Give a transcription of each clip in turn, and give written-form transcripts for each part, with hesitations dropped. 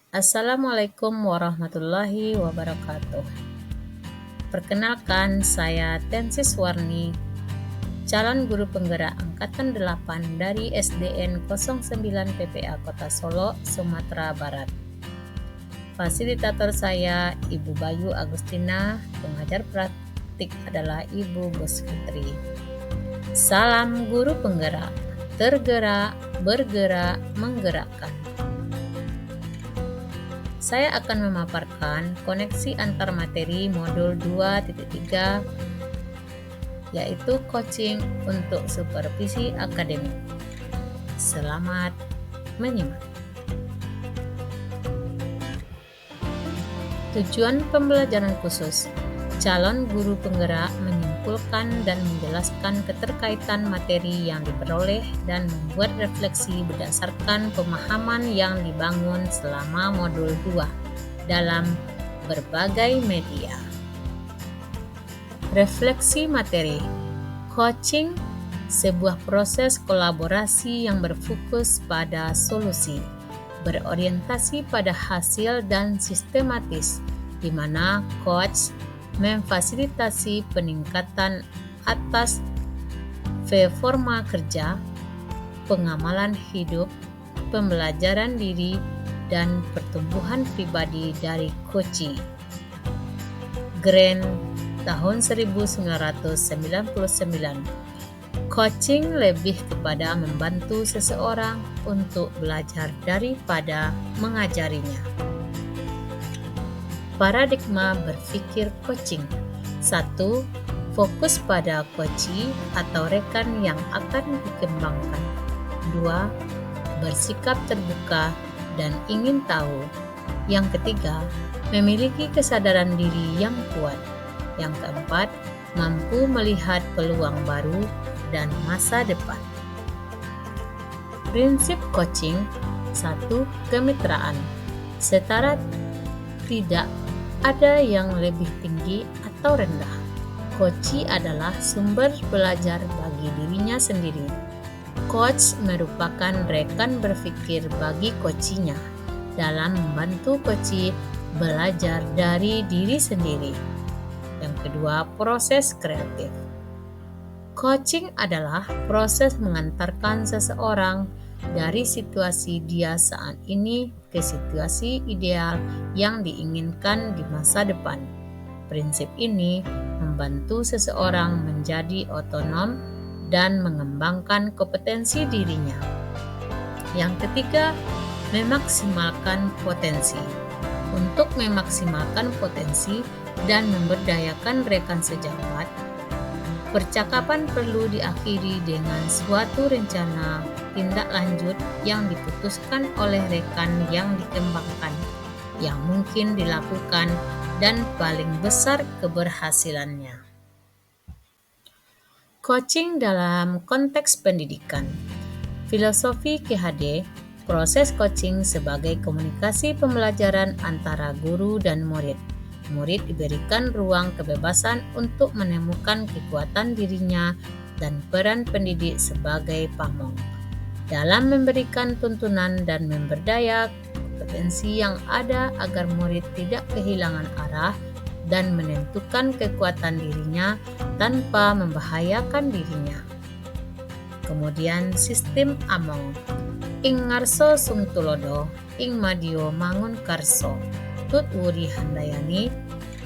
Assalamualaikum warahmatullahi wabarakatuh. Perkenalkan, saya Tensis Warni, calon guru penggerak Angkatan 8 dari SDN 09 PPA Kota Solo, Sumatera Barat. Fasilitator saya Ibu Bayu Agustina, pengajar praktik adalah Ibu Gus Fitri. Salam guru penggerak, tergerak, bergerak, menggerakkan. Saya akan memaparkan koneksi antar materi modul 2.3, yaitu coaching untuk supervisi akademik. Selamat menyimak. Tujuan pembelajaran khusus. Calon guru penggerak menyimpulkan dan menjelaskan keterkaitan materi yang diperoleh dan membuat refleksi berdasarkan pemahaman yang dibangun selama modul 2 dalam berbagai media. Refleksi materi. Coaching, sebuah proses kolaborasi yang berfokus pada solusi, berorientasi pada hasil dan sistematis, di mana coach memfasilitasi peningkatan atas performa kerja, pengamalan hidup, pembelajaran diri, dan pertumbuhan pribadi dari coachee. Grant tahun 1999. Coaching lebih kepada membantu seseorang untuk belajar daripada mengajarinya. Paradigma berpikir coaching. 1. Fokus pada coachee atau rekan yang akan dikembangkan. 2. Bersikap terbuka dan ingin tahu. Yang ketiga, memiliki kesadaran diri yang kuat. Yang keempat, mampu melihat peluang baru dan masa depan. Prinsip coaching. 1. Kemitraan. Setara, tidak ada yang lebih tinggi atau rendah. Coachee adalah sumber belajar bagi dirinya sendiri. Coach merupakan rekan berpikir bagi coachee-nya dalam membantu coachee belajar dari diri sendiri. Yang kedua, proses kreatif. Coaching adalah proses mengantarkan seseorang dari situasi dia saat ini ke situasi ideal yang diinginkan di masa depan. Prinsip ini membantu seseorang menjadi otonom dan mengembangkan kompetensi dirinya. Yang ketiga, memaksimalkan potensi. Untuk memaksimalkan potensi dan memberdayakan rekan sejawat, percakapan perlu diakhiri dengan suatu rencana tindak lanjut yang diputuskan oleh rekan yang dikembangkan, yang mungkin dilakukan dan paling besar keberhasilannya. Coaching dalam konteks pendidikan. Filosofi KHD, proses coaching sebagai komunikasi pembelajaran antara guru dan murid. Murid diberikan ruang kebebasan untuk menemukan kekuatan dirinya dan peran pendidik sebagai pamong dalam memberikan tuntunan dan memberdaya kompetensi yang ada agar murid tidak kehilangan arah dan menentukan kekuatan dirinya tanpa membahayakan dirinya. Kemudian sistem among. Ing ngarso sung tulodo, ing madio mangun karso. Tut Wuri Handayani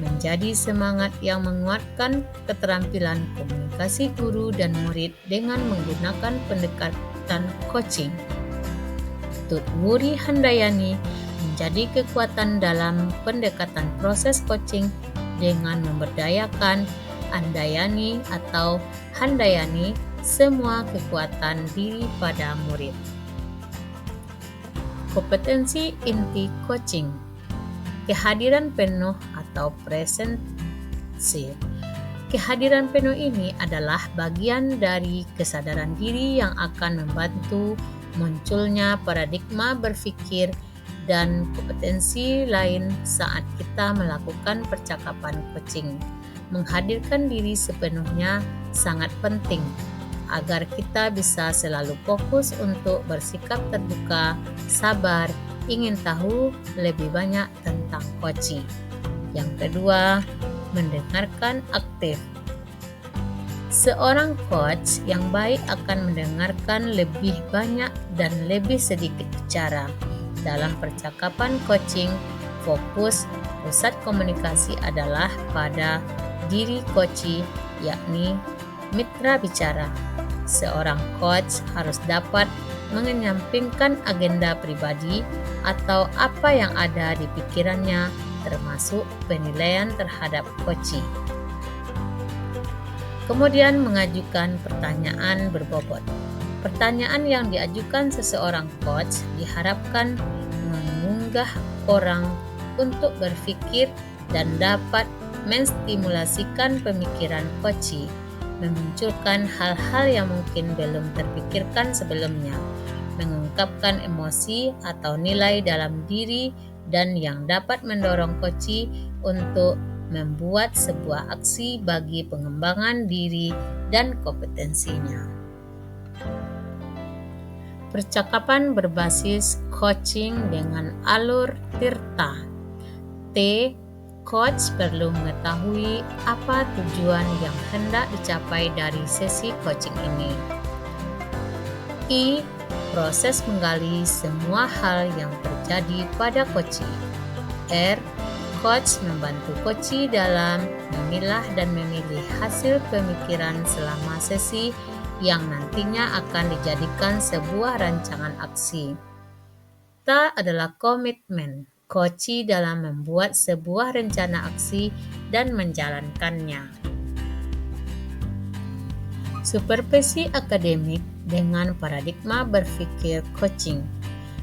menjadi semangat yang menguatkan keterampilan komunikasi guru dan murid dengan menggunakan pendekatan coaching. Tut Wuri Handayani menjadi kekuatan dalam pendekatan proses coaching dengan memberdayakan Andayani atau Handayani semua kekuatan diri pada murid. Kompetensi inti coaching. Kehadiran penuh atau presensi. Kehadiran penuh ini adalah bagian dari kesadaran diri yang akan membantu munculnya paradigma berpikir dan kompetensi lain saat kita melakukan percakapan coaching. Menghadirkan diri sepenuhnya sangat penting agar kita bisa selalu fokus untuk bersikap terbuka, sabar, ingin tahu lebih banyak tentang Koci. Yang kedua, mendengarkan aktif. Seorang coach yang baik akan mendengarkan lebih banyak dan lebih sedikit bicara. Dalam percakapan coaching, fokus pusat komunikasi adalah pada diri coach, yakni mitra bicara. Seorang coach harus dapat menyampingkan agenda pribadi atau apa yang ada di pikirannya, termasuk penilaian terhadap coach. Kemudian mengajukan pertanyaan berbobot. Pertanyaan yang diajukan seseorang coach diharapkan mengunggah orang untuk berpikir dan dapat menstimulasikan pemikiran coach, memunculkan hal-hal yang mungkin belum terpikirkan sebelumnya, mengungkapkan emosi atau nilai dalam diri dan yang dapat mendorong coach untuk membuat sebuah aksi bagi pengembangan diri dan kompetensinya. Percakapan berbasis coaching dengan alur Tirta. T. Coach perlu mengetahui apa tujuan yang hendak dicapai dari sesi coaching ini. I. Proses menggali semua hal yang terjadi pada coach. R. Coach membantu coach dalam memilah dan memilih hasil pemikiran selama sesi yang nantinya akan dijadikan sebuah rancangan aksi. T adalah komitmen coach dalam membuat sebuah rencana aksi dan menjalankannya. Supervisi akademik dengan paradigma berpikir coaching.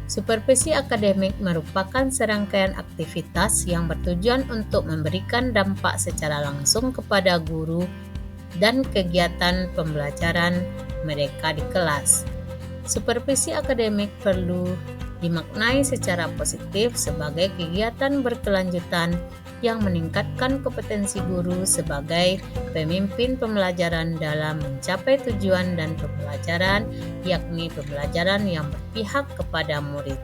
Supervisi akademik merupakan serangkaian aktivitas yang bertujuan untuk memberikan dampak secara langsung kepada guru dan kegiatan pembelajaran mereka di kelas. Supervisi akademik perlu dimaknai secara positif sebagai kegiatan berkelanjutan yang meningkatkan kompetensi guru sebagai pemimpin pembelajaran dalam mencapai tujuan dan pembelajaran, yakni pembelajaran yang berpihak kepada murid.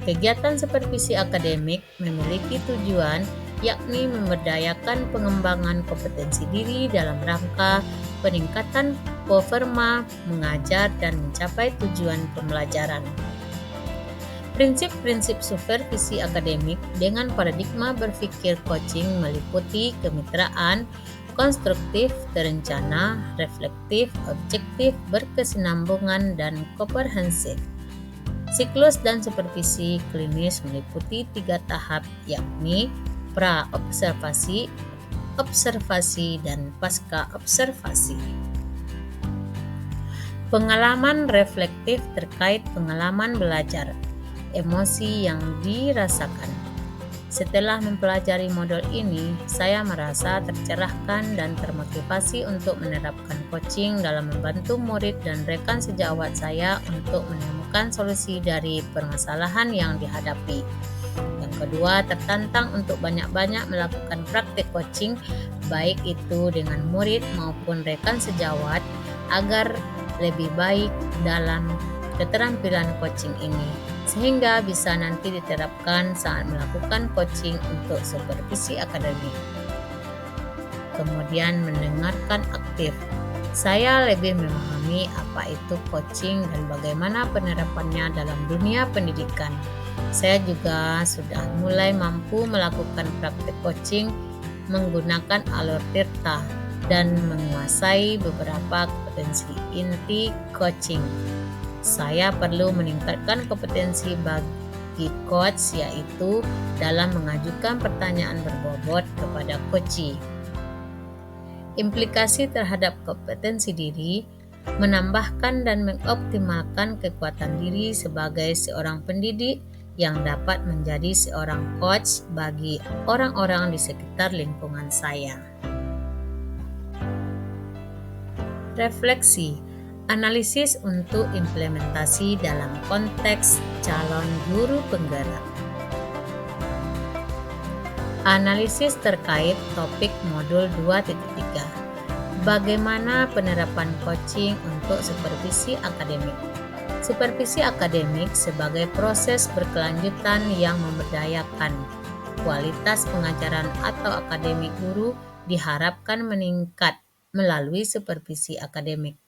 Kegiatan supervisi akademik memiliki tujuan, yakni memberdayakan pengembangan kompetensi diri dalam rangka peningkatan performa mengajar dan mencapai tujuan pembelajaran. Prinsip-prinsip supervisi akademik dengan paradigma berpikir coaching meliputi kemitraan, konstruktif, terencana, reflektif, objektif, berkesinambungan, dan komprehensif. Siklus dan supervisi klinis meliputi 3 tahap, yakni pra-observasi, observasi, dan pasca-observasi. Pengalaman reflektif terkait pengalaman belajar. Emosi yang dirasakan. Setelah mempelajari modul ini, saya merasa tercerahkan dan termotivasi untuk menerapkan coaching dalam membantu murid dan rekan sejawat saya untuk menemukan solusi dari permasalahan yang dihadapi. Yang kedua, tertantang untuk banyak-banyak melakukan praktik coaching, baik itu dengan murid maupun rekan sejawat, agar lebih baik dalam keterampilan coaching ini, sehingga bisa nanti diterapkan saat melakukan coaching untuk supervisi akademik. Kemudian mendengarkan aktif. Saya lebih memahami apa itu coaching dan bagaimana penerapannya dalam dunia pendidikan. Saya juga sudah mulai mampu melakukan praktik coaching menggunakan alur Tirta dan menguasai beberapa kompetensi inti coaching. Saya perlu meningkatkan kompetensi bagi coach, yaitu dalam mengajukan pertanyaan berbobot kepada coach. Implikasi terhadap kompetensi diri, menambahkan dan mengoptimalkan kekuatan diri sebagai seorang pendidik yang dapat menjadi seorang coach bagi orang-orang di sekitar lingkungan saya. Refleksi. Analisis untuk implementasi dalam konteks calon guru penggerak. Analisis terkait topik modul 2.3. Bagaimana penerapan coaching untuk supervisi akademik? Supervisi akademik sebagai proses berkelanjutan yang memberdayakan. Kualitas pengajaran atau akademik guru diharapkan meningkat melalui supervisi akademik.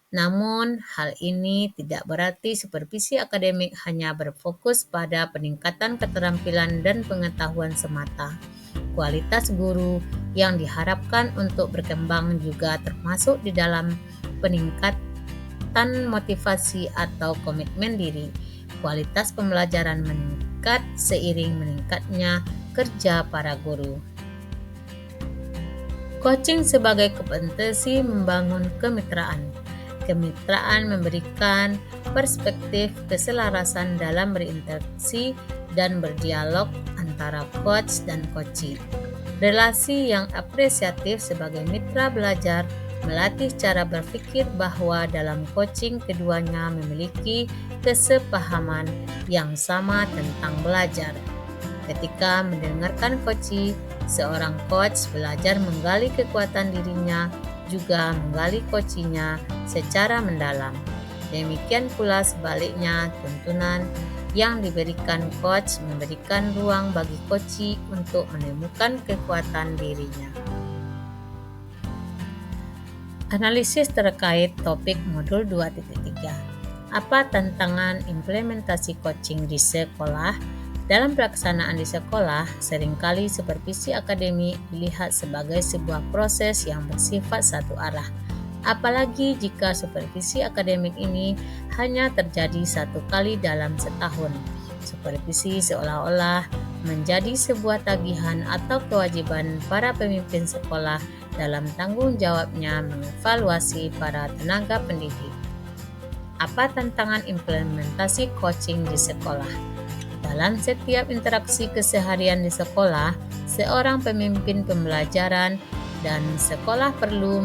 Namun, hal ini tidak berarti supervisi akademik hanya berfokus pada peningkatan keterampilan dan pengetahuan semata. Kualitas guru yang diharapkan untuk berkembang juga termasuk di dalam peningkatan motivasi atau komitmen diri. Kualitas pembelajaran meningkat seiring meningkatnya kerja para guru. Coaching sebagai kompetensi membangun kemitraan. Kemitraan memberikan perspektif keselarasan dalam berinteraksi dan berdialog antara coach dan coachee. Relasi yang apresiatif sebagai mitra belajar melatih cara berpikir bahwa dalam coaching keduanya memiliki kesepahaman yang sama tentang belajar. Ketika mendengarkan coachee, seorang coach belajar menggali kekuatan dirinya, juga menggali coachee-nya secara mendalam. Demikian pula sebaliknya, tuntunan yang diberikan coach memberikan ruang bagi coachee untuk menemukan kekuatan dirinya. Analisis terkait topik modul 2.3. Apa tantangan implementasi coaching di sekolah? Dalam pelaksanaan di sekolah, seringkali supervisi akademik dilihat sebagai sebuah proses yang bersifat satu arah. Apalagi jika supervisi akademik ini hanya terjadi satu kali dalam setahun. Supervisi seolah-olah menjadi sebuah tagihan atau kewajiban para pemimpin sekolah dalam tanggung jawabnya mengevaluasi para tenaga pendidik. Apa tantangan implementasi coaching di sekolah? Dalam setiap interaksi keseharian di sekolah, seorang pemimpin pembelajaran dan sekolah perlu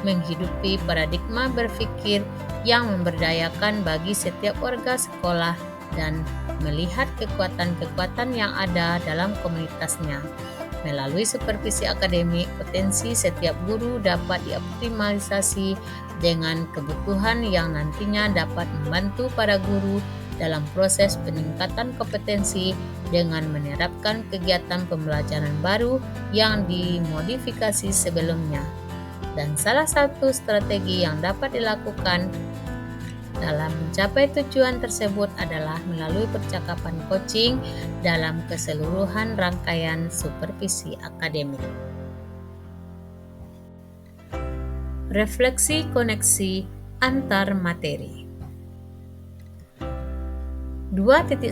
menghidupi paradigma berpikir yang memberdayakan bagi setiap warga sekolah dan melihat kekuatan-kekuatan yang ada dalam komunitasnya. Melalui supervisi akademik, potensi setiap guru dapat dioptimalisasi dengan kebutuhan yang nantinya dapat membantu para guru dalam proses peningkatan kompetensi dengan menerapkan kegiatan pembelajaran baru yang dimodifikasi sebelumnya. Dan salah satu strategi yang dapat dilakukan dalam mencapai tujuan tersebut adalah melalui percakapan coaching dalam keseluruhan rangkaian supervisi akademik. Refleksi koneksi antar materi. 2.1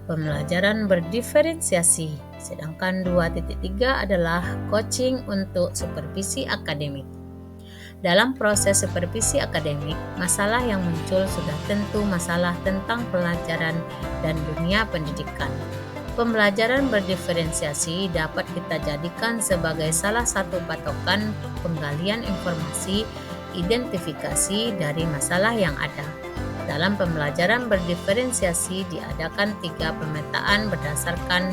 Pembelajaran berdiferensiasi, sedangkan 2.3 adalah coaching untuk supervisi akademik. Dalam proses supervisi akademik, masalah yang muncul sudah tentu masalah tentang pelajaran dan dunia pendidikan. Pembelajaran berdiferensiasi dapat kita jadikan sebagai salah satu patokan penggalian informasi, identifikasi dari masalah yang ada. Dalam pembelajaran berdiferensiasi diadakan 3 pemetaan berdasarkan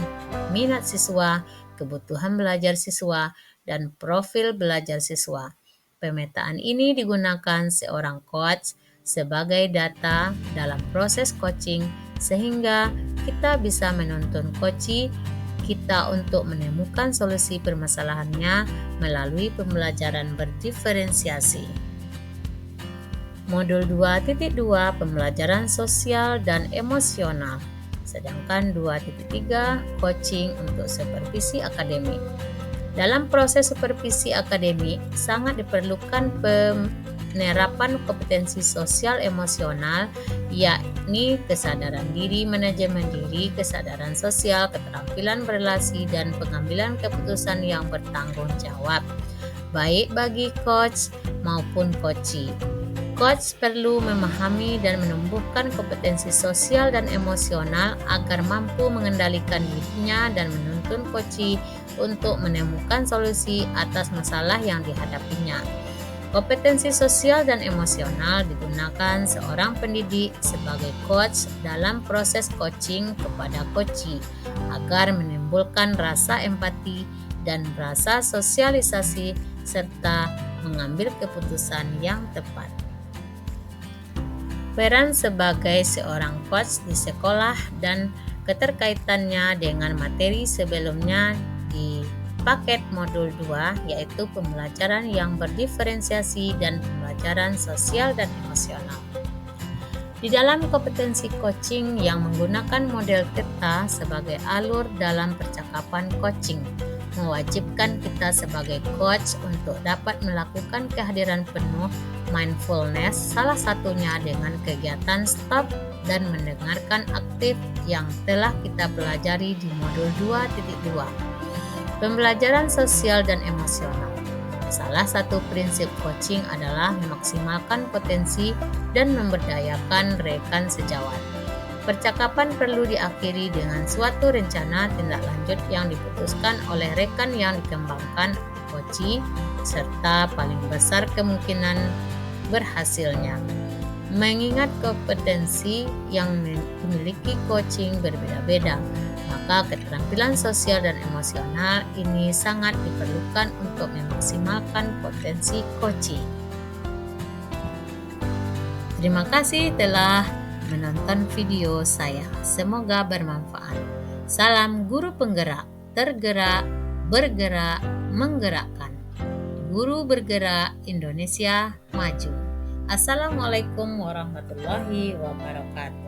minat siswa, kebutuhan belajar siswa, dan profil belajar siswa. Pemetaan ini digunakan seorang coach sebagai data dalam proses coaching sehingga kita bisa menuntun coachee kita untuk menemukan solusi permasalahannya melalui pembelajaran berdiferensiasi. Modul 2.2 Pembelajaran sosial dan emosional, sedangkan 2.3 Coaching untuk supervisi akademik. Dalam proses supervisi akademik, sangat diperlukan penerapan kompetensi sosial emosional, yakni kesadaran diri, manajemen diri, kesadaran sosial, keterampilan berelasi, dan pengambilan keputusan yang bertanggung jawab, baik bagi coach maupun coachee. Coach perlu memahami dan menumbuhkan kompetensi sosial dan emosional agar mampu mengendalikan dirinya dan menuntun coachee untuk menemukan solusi atas masalah yang dihadapinya. Kompetensi sosial dan emosional digunakan seorang pendidik sebagai coach dalam proses coaching kepada coachee agar menimbulkan rasa empati dan rasa sosialisasi serta mengambil keputusan yang tepat. peran sebagai seorang coach di sekolah dan keterkaitannya dengan materi sebelumnya di paket modul 2, yaitu pembelajaran yang berdiferensiasi dan pembelajaran sosial dan emosional. Di dalam kompetensi coaching yang menggunakan model Theta sebagai alur dalam percakapan coaching, mewajibkan kita sebagai coach untuk dapat melakukan kehadiran penuh mindfulness, salah satunya dengan kegiatan stop dan mendengarkan aktif yang telah kita pelajari di modul 2.2. Pembelajaran sosial dan emosional. Salah satu prinsip coaching adalah memaksimalkan potensi dan memberdayakan rekan sejawat. Percakapan perlu diakhiri dengan suatu rencana tindak lanjut yang diputuskan oleh rekan yang dikembangkan coachee, serta paling besar kemungkinan berhasilnya. Mengingat kompetensi yang dimiliki coaching berbeda-beda, maka keterampilan sosial dan emosional ini sangat diperlukan untuk memaksimalkan potensi coachee. Terima kasih telah menonton video saya. Semoga bermanfaat. Salam guru penggerak, tergerak, bergerak, menggerakkan. Guru bergerak Indonesia maju. Assalamualaikum warahmatullahi wabarakatuh.